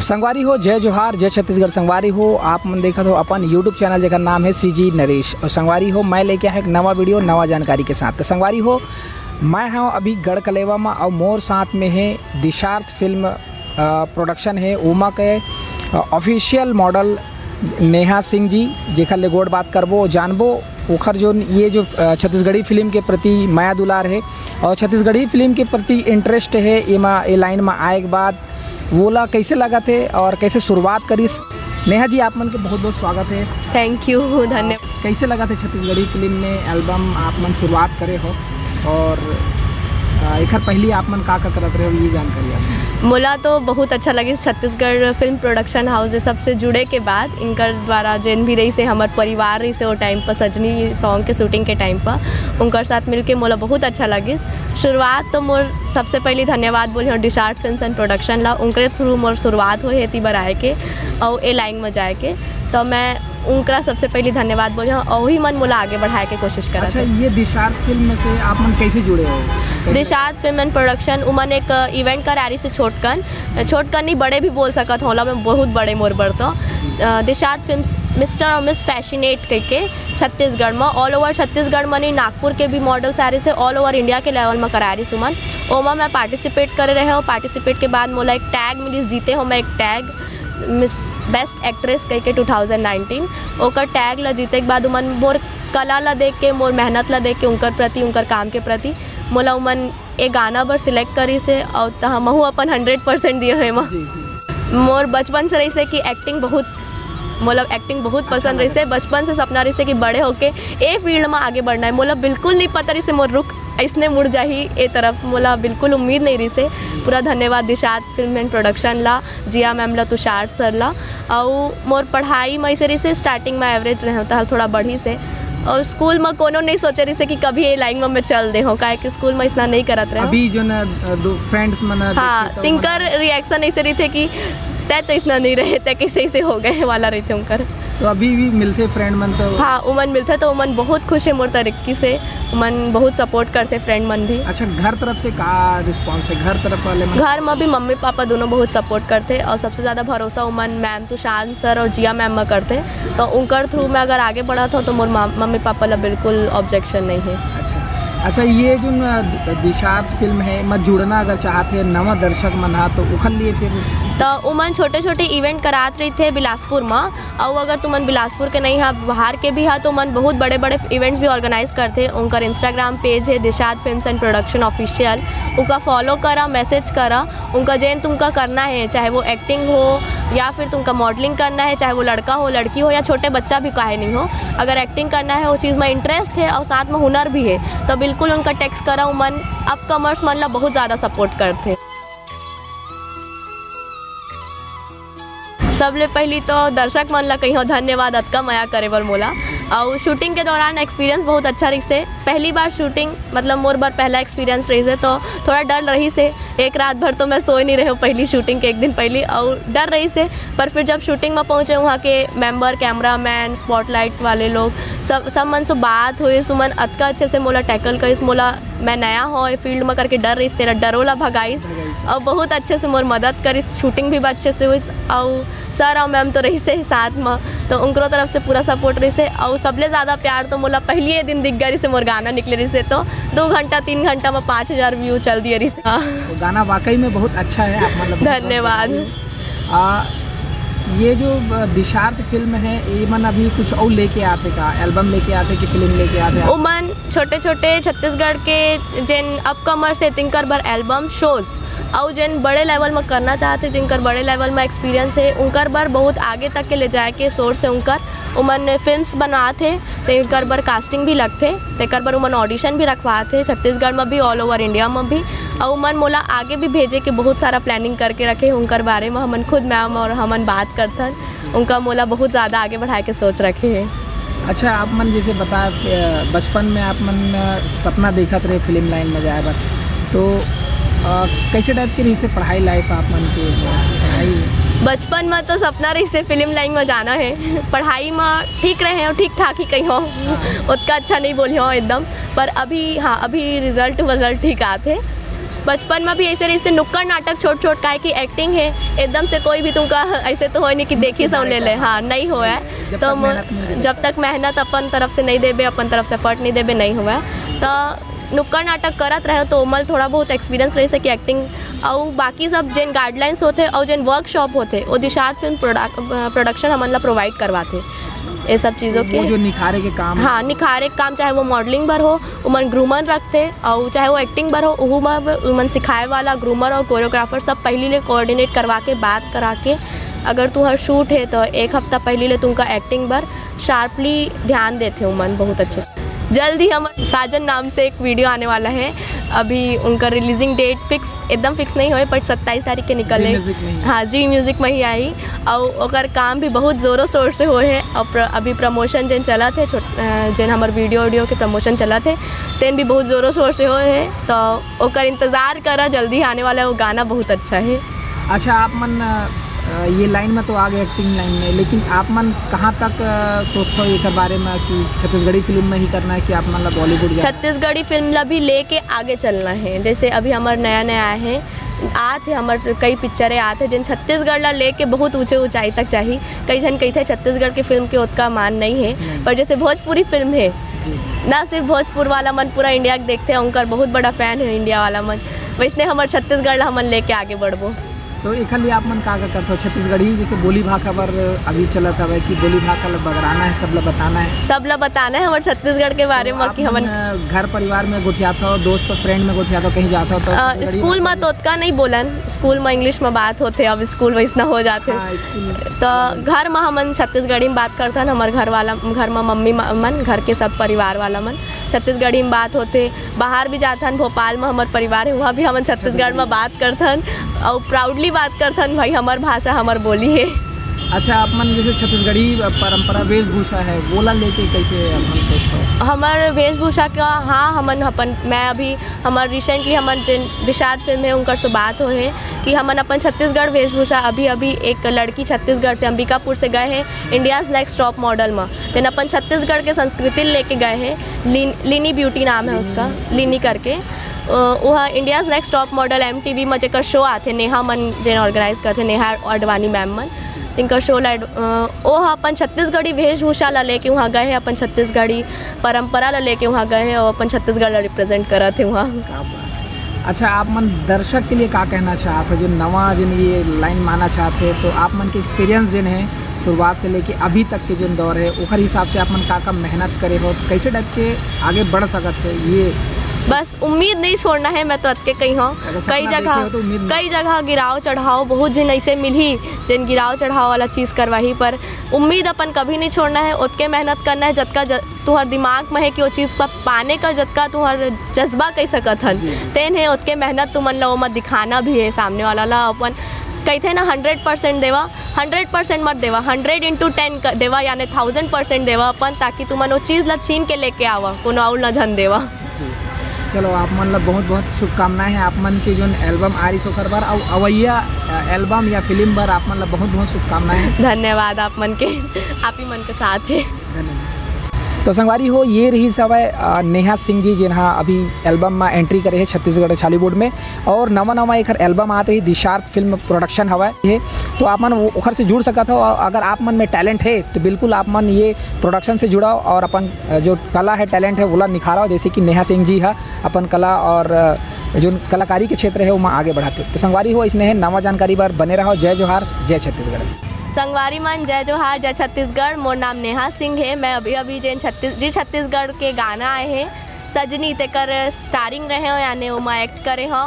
संगवारी हो, जय जोहार, जय छत्तीसगढ़। संगवारी हो, आप मन देखा हो अपन यूट्यूब चैनल जेकर नाम है CGNaresh। और संगवारी हो, मैं लेके आया एक नवा वीडियो नवा जानकारी के साथ। तो संगवारी हो, मैं हूँ अभी गढ़कलेवा में और मोर साथ में है दिशार्थ फिल्म प्रोडक्शन है उमा के ऑफिशियल मॉडल नेहा सिंह जी, जेखर ले गोड़ बात करबो जानबो ओखर जो ये जो छत्तीसगढ़ी फिल्म के प्रति माया दुलार है और छत्तीसगढ़ी फिल्म के प्रति इंटरेस्ट है। ए लाइन में आए के बाद वोला कैसे लगा थे और कैसे शुरुआत करीस। नेहा जी, आप मन के बहुत बहुत स्वागत है। थैंक यू, धन्यवाद। कैसे लगा थे छत्तीसगढ़ी फिल्म में एल्बम आप मन शुरुआत करे हो और एक पहले आप मन का करते रहे हो ये जानकारी आप मोला तो बहुत अच्छा लगे। छत्तीसगढ़ फिल्म प्रोडक्शन हाउस सबसे जुड़े के बाद इनकर द्वारा जैन भी रही से हमार परिवार रही से वो टाइम पर सजनी सॉन्ग के शूटिंग के टाइम पर उनकर साथ मिलके मोला बहुत अच्छा लगे। शुरुआत तो मोर सबसे पहले धन्यवाद बोली डिशार्ट फिल्म एंड प्रोडक्शन ला, उनके थ्रू मोर शुरुआत हुई है बार आए के और ए लाइन में जाए के, तो मैं उनका सबसे पहले धन्यवाद बोली और वही मन मोला आगे बढ़ाए के कोशिश करा। अच्छा, ये दिशार्थ फिल्म से आप मन कैसे जुड़े हो? दिशार्थ फिल्म एंड प्रोडक्शन उमन एक इवेंट करारी से छोटकन नहीं बड़े भी बोल सकत होला, मैं बहुत बड़े मोर बर तो दिशार्थ फिल्म मिस्टर और मिस फैशनेट करके छत्तीसगढ़ में ऑल ओवर छत्तीसगढ़ में नहीं नागपुर के भी मॉडल सारे से ऑल ओवर इंडिया के लेवल में करारी सुमन ओमा मैं पार्टिसिपेट करे रहे हो। पार्टिसिपेट के बाद मोला एक टैग मिली, जीते हो मैं एक टैग मिस बेस्ट एक्ट्रेस कह के 2019 ओकर टैग ला जीते के बाद उमन मोर कला ला देख के मोर मेहनत ला देख के उनकर प्रति उनकर काम के प्रति मोला उमन एक गाना बर सिलेक्ट करी से और हमहू अपन 100% दिए है। मोर बचपन से रही से कि एक्टिंग बहुत पसंद रही से, बचपन से सपना रही से कि बड़े होके ए फील्ड में आगे बढ़ना है। मोला बिल्कुल नहीं पता रही से मोर रुख इसने मुड़ जाही ए तरफ, मोला बिल्कुल उम्मीद नहीं रही से। पूरा धन्यवाद दिशार्थ फिल्म एंड प्रोडक्शन ला, जिया मैम ला, तुषार सर ला। और मोर पढ़ाई में ऐसे रही से स्टार्टिंग में एवरेज रहे होता है थोड़ा बढ़ी से, और स्कूल में कोनो नहीं सोचे रही से कि कभी ये लाइन में मैं चल दे हो काहे कि स्कूल में इतना नहीं करत रहे। अभी जो ना दो फ्रेंड्स मन हाँ तिनकर रिएक्शन ऐसे रही थे कि तय तो इतना नहीं रहे थे कैसे ऐसे हो गए वाला रही थे उनकर। तो अभी भी मिलते फ्रेंड मन? तो हाँ उमन मिलते तो उमन बहुत खुश है मोर तरीके से, उमन बहुत सपोर्ट करते फ्रेंड मन भी। अच्छा, घर तरफ से का रिस्पांस है? घर तरफ वाले घर में भी मम्मी पापा दोनों बहुत सपोर्ट करते और सबसे ज़्यादा भरोसा उमन मैम तुषार सर और जिया मैम में करते, तो उनकर थ्रू में अगर आगे बढ़ा था तो मोर मम्मी पापा ला बिल्कुल ऑब्जेक्शन नहीं है। अच्छा, ये जो दिशार्थ फिल्म है मैं जुड़ना अगर चाहते हैं नवा दर्शक मन हा तो उखल लिए फिर तो उमन छोटे छोटे इवेंट करात रही थे बिलासपुर में, और अगर तुमन बिलासपुर के नहीं हाँ बाहर के भी हाँ तो उमन बहुत बड़े बड़े इवेंट्स भी ऑर्गेनाइज करते। उनका इंस्टाग्राम पेज है दिशार्थ फिल्म एंड प्रोडक्शन ऑफिशियल, उनका फॉलो करा, मैसेज करा। उनका जैन तुमका करना है, चाहे वो एक्टिंग हो या फिर तुमका मॉडलिंग करना है, चाहे वो लड़का हो लड़की हो या छोटे बच्चा भी काहे नहीं हो, अगर एक्टिंग करना है वो चीज़ में इंटरेस्ट है और साथ में हुनर भी है तो बिल्कुल उनका टेक्स्ट करा। उमन अप कमर्स मन ला बहुत ज़्यादा सपोर्ट करते। सबले पहली तो दर्शक मन ला कहीं धन्यवाद अतका मया करे बर मोला। और शूटिंग के दौरान एक्सपीरियंस बहुत अच्छा रही से, पहली बार शूटिंग मतलब मोर बार पहला एक्सपीरियंस रही से तो थोड़ा डर रही से, एक रात भर तो मैं सोई नहीं रही हूँ पहली शूटिंग के एक दिन पहले और डर रही से। पर फिर जब शूटिंग में पहुँचे वहाँ के मेंबर कैमरामैन स्पॉटलाइट वाले लोग सब मन से बात हुई, सुमन अतका अच्छे से मोला टैकल करीस। मोला मैं नया हो फील्ड में करके डर रही तेरा डरोला भगाईस और बहुत अच्छे से मोर मदद करीस, शूटिंग भी अच्छे से हुई। और सर और मैम तो रही से साथ में तो उनको तरफ से पूरा सपोर्ट रही से। और सबले ज़्यादा प्यार तो मोला पहले दिन दिख गई से मोर गाना निकले रही से, तो 2 घंटा 3 घंटा में 5000 व्यू चल दिए रही से। तो गाना वाकई में बहुत अच्छा है, आप मतलब धन्यवाद। ये जो दिशार्थ फिल्म है ये मन अभी कुछ और लेके आते का एल्बम लेके आते कि फिल्म लेके आते? उमन छोटे छोटे छत्तीसगढ़ के जिन अपकमर से तिनकर भर एल्बम शोज़ और जिन बड़े लेवल में करना चाहते जिनकर बड़े लेवल में एक्सपीरियंस है उनकर बर बहुत आगे तक के ले जाए के सोर्स से उनकर उमन फिल्म्स बनाते तेकर बर कास्टिंग भी लगते तेकर बर उमन ऑडिशन भी रखवाते छत्तीसगढ़ में भी ऑल ओवर इंडिया में भी। और उमन मोला आगे भी भेजे के बहुत सारा प्लानिंग करके रखे उनकर बारे में हमन खुद मैम और हमन बात करथन, उनका मोला बहुत ज़्यादा आगे बढ़ाए के सोच रखे है। अच्छा, आप मन जैसे बताया बचपन में आप मन सपना देखत रहे फिल्म लाइन में जाए बर, तो कैसे टाइप की रही से पढ़ाई लाइफ आप मन के? पढ़ाई बचपन में तो सपना रही से फिल्म लाइन में जाना है, पढ़ाई में ठीक रहे और ठीक ठाक ही कहीं हो, उतना अच्छा नहीं बोली हो एकदम। पर अभी हाँ अभी रिजल्ट ठीक आते बचपन में भी ऐसे ऐसे नुक्कड़ नाटक छोट छोट काहे की एक्टिंग है, एकदम से कोई भी तुमका ऐसे तो हो नहीं कि देखी सब ले ले, हाँ नहीं हुआ है। तो जब तक मेहनत अपन तरफ से नहीं देबे, अपन तरफ से एफर्ट नहीं देबे, नहीं हुआ है। तो नुक्कड़ नाटक करत रहे तो उमल थोड़ा बहुत एक्सपीरियंस रही सके एक्टिंग और बाकी सब जिन गाइडलाइंस होते और जिन वर्कशॉप होते वो दिशात फिल्म प्रोडक्शन हमन ला प्रोवाइड करवाते ये सब चीज़ों के जो निखारे के काम, हाँ निखारे के काम, चाहे वो मॉडलिंग भर हो उमन ग्रूमर रखते और चाहे वो एक्टिंग भर हो उमन सिखाए वाला ग्रूमर और कोरियोग्राफर सब पहले ले कोऑर्डिनेट करवा के बात करा के, अगर तुम्हारा शूट है तो एक हफ्ता पहले ले तुमका एक्टिंग भर शार्पली ध्यान देते उमन बहुत अच्छे से। जल्द ही हम साजन नाम से एक वीडियो आने वाला है, अभी उनका रिलीजिंग डेट एकदम फिक्स नहीं हुए, पर 27 तारीख के निकले, हाँ जी म्यूज़िक में ही आई और ओकर काम भी बहुत ज़ोरों शोर से हुए है। और अभी प्रमोशन जिन चला थे जिन हमार वीडियो के प्रमोशन चला थे तेन भी बहुत ज़ोरों शोर से हुए है, तो ओकर इंतज़ार करा, जल्दी आने वाला है, वो गाना बहुत अच्छा है। अच्छा आप मन ये लाइन में तो आ गए एक्टिंग लाइन में, लेकिन आप मन कहाँ तक सोचते हो ये बारे में कि छत्तीसगढ़ी फिल्म में ही करना है कि आप मन बॉलीवुड छत्तीसगढ़ी फिल्म ला भी लेके आगे चलना है। जैसे अभी हमारे नया आए हैं आते हमारे कई पिक्चरें आते जिन छत्तीसगढ़ ला लेके बहुत ऊंचे ऊंचाई तक चाहिए। कई जन कहते छत्तीसगढ़ की फिल्म के उतना मान नहीं है, पर जैसे भोजपुरी फिल्म है ना, सिर्फ भोजपुर वाला मन पूरा इंडिया के देखते हैं, उनका बहुत बड़ा फ़ैन है इंडिया वाला मन, वैसे हमारे छत्तीसगढ़ ला हमन लेके आगे बढ़बो। तो एक लिए आप मन का करते हो छत्तीसगढ़ी जैसे बोली भाषा पर अभी चलत है कि बोली भाषा बगराना है, सब ला बताना है, हमारे छत्तीसगढ़ के बारे में कि हमन घर परिवार में गोठियाता हो, दोस्त फ्रेंड में गोठियाता हो, कहीं जाता हो तो स्कूल में तो उतना नहीं बोलन, स्कूल में इंग्लिश में बात होते, अब स्कूल वैसना हो जाते। तो घर में हमन छत्तीसगढ़ी में बात करते हैं, हमारे घर में मम्मी मन, घर के सब परिवार वाला मन छत्तीसगढ़ी में बात होते। बाहर भी जाते हैं, भोपाल में हमारे परिवार है, वहाँ भी हम छत्तीसगढ़ में बात करते हैं और प्राउडली बात करते हैं भाई हमार भाषा हमार बोली है। अच्छा आप मन जैसे छत्तीसगढ़ी परंपरा वेशभूषा है बोला लेके कैसे अपन सोचते हो? हमार वेशभूषा का हाँ मैं अभी हमार रिसेंटली हमार दिशात फिल्म है उनकर से बात हो है कि हमन अपन छत्तीसगढ़ वेशभूषा अभी एक लड़की छत्तीसगढ़ से अंबिकापुर से गए हैं इंडियाज़ नेक्स्ट टॉप मॉडल में, तेन अपन छत्तीसगढ़ के संस्कृति लेके गए हैं। लीनी ब्यूटी नाम है उसका, लीनी करके वह India's next top model MTV में जेकर शो आते नेहा मन जिन ऑर्गेनाइज करते, नेहा अडवाणी मैम मन तिनका शो वो अपन छत्तीसगढ़ी वेशभूषा ला लेके वहाँ गए हैं, अपन छत्तीसगढ़ी परंपरा ला लेके वहाँ गए हैं और अपन छत्तीसगढ़ ला रिप्रेजेंट करा थे वहाँ। अच्छा आप मन दर्शक के लिए क्या कहना चाहते हो जो नवा जिन ये लाइन माना चाहते हैं, तो आप मन के एक्सपीरियंस जिन है शुरुआत से लेके अभी तक के जो दौर है उखर हिसाब से आप मन का मेहनत करे हो, तो कैसे टाइप के आगे बढ़ सकते हैं? ये बस उम्मीद नहीं छोड़ना है, मैं तो अटके कहीं हूँ कई जगह गिराव चढ़ाव बहुत जिन ऐसे मिली जिन गिराव चढ़ाव वाला चीज़ करवाही, पर उम्मीद अपन कभी नहीं छोड़ना है, उतके मेहनत करना है जतका तुहर दिमाग में है कि वो चीज़ पर पाने का जतका तुहर जज्बा कह सकत हन तेन है, उतके मेहनत तुमन ला मत दिखाना भी है सामने वाला ला। अपन कहते ना 100% देवा, 100% मत देवा, 100x10 देवा यानी 1000% देवा अपन, ताकि तुमन वो चीज़ ला छीन के लेके आवा कोनो और न झन देवा। चलो आप मन ला बहुत बहुत शुभकामनाएं हैं, आप मन की जो एल्बम आ रही सोकर बार और अवैया एल्बम या फिल्म बार आप मन ला बहुत बहुत शुभकामनाएं। धन्यवाद आप मन के, आप ही मन के साथ है। धन्यवाद। तो संगवारी हो ये रही सब नेहा सिंह जी जिन्हा अभी एल्बम में एंट्री करे है छत्तीसगढ़ छालीवुड में, और नवा एक एल्बम आते ही दिशार्थ फिल्म प्रोडक्शन हवा है, तो आप मन उखर से जुड़ सकते हो। अगर आप मन में टैलेंट है तो बिल्कुल आप मन ये प्रोडक्शन से जुड़ाओ और अपन जो कला है टैलेंट है वो निखारो, जैसे कि नेहा सिंह जी है अपन कला और जो कलाकारी के क्षेत्र है वो आगे बढ़ाते। तो संगवारी हो इसने है नवा जानकारी बार बने रहो। जय जोहार, जय छत्तीसगढ़। संगवारी मन जय जोहार, जय छत्तीसगढ़। मोर नाम नेहा सिंह है, मैं अभी जिन छत्तीसगढ़ के गाना आए हैं सजनी तेकर स्टारिंग रहे हो यानी उमा एक्ट करे हो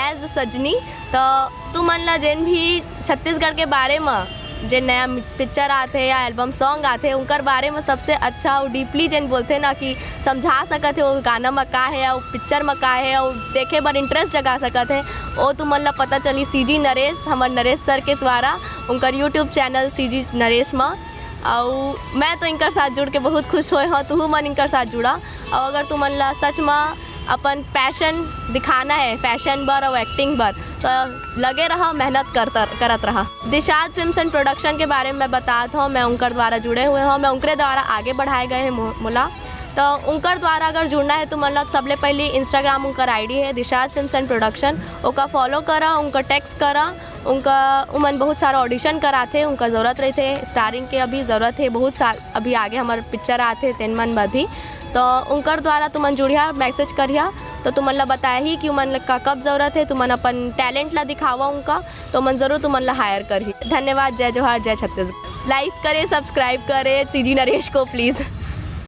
एज सजनी। तो तू मन ला जिन भी छत्तीसगढ़ के बारे में जिन नया पिक्चर आते या एल्बम सॉन्ग आते उनकर बारे में सबसे अच्छा और डीपली जिन बोलते ना कि समझा सकते हो गाना में का है और पिक्चर में का है और देखे बार इंटरेस्ट जगा सकते हैं, वो तुम ला पता चली CGNaresh हमारे नरेश सर के द्वारा उनकर यूट्यूब चैनल CGNaresh में। और मैं तो इनकर साथ जुड़ के बहुत खुश हुए हाँ, तू मन इनकर साथ जुड़ा। और अगर तुम ला सच में अपन पैशन दिखाना है फैशन बर और एक्टिंग बर तो लगे रहा, मेहनत करत रहा। दिशात फिल्म्स एंड प्रोडक्शन के बारे में मैं बताता हूँ, मैं उनकर द्वारा जुड़े हुए हूँ, मैं उनके द्वारा आगे बढ़ाए गए हैं मोला। तो उनकर द्वारा अगर जुड़ना है तो मतलब सबले पहले इंस्टाग्राम उनकर आईडी है दिशाद फिल्म्स एंड प्रोडक्शन, ओका फॉलो करा, उनका टेक्स्ट करा, उनका उमन बहुत सारा ऑडिशन कराथे, उनका ज़रूरत रहते स्टारिंग के अभी ज़रूरत है बहुत साल अभी आगे हमारे पिक्चर आते 10 मन में भी, तो उनकर द्वारा तुमन जुड़िया मैसेज करिया तो तुमन ला बताया ही कि उमन का कब ज़रूरत है, तुमन अपन टैलेंट ला दिखावा उनका तो मन ज़रूर तुमन ला हायर करही। धन्यवाद। जय जोहार, जय छत्तीसगढ़। लाइक करे, सब्सक्राइब करे CG नरेश को प्लीज़।